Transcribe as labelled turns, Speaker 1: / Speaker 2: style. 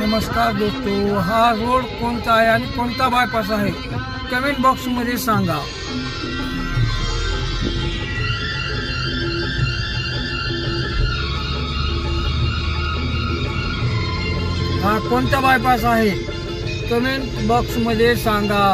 Speaker 1: नमस्कार दोस्तों, हा रोड कोणता आहे आणि कोणता बायपास आहे कमेंट बॉक्स मध्ये सांगा। हा कोणता बायपास आहे कमेंट बॉक्स मध्ये सांगा।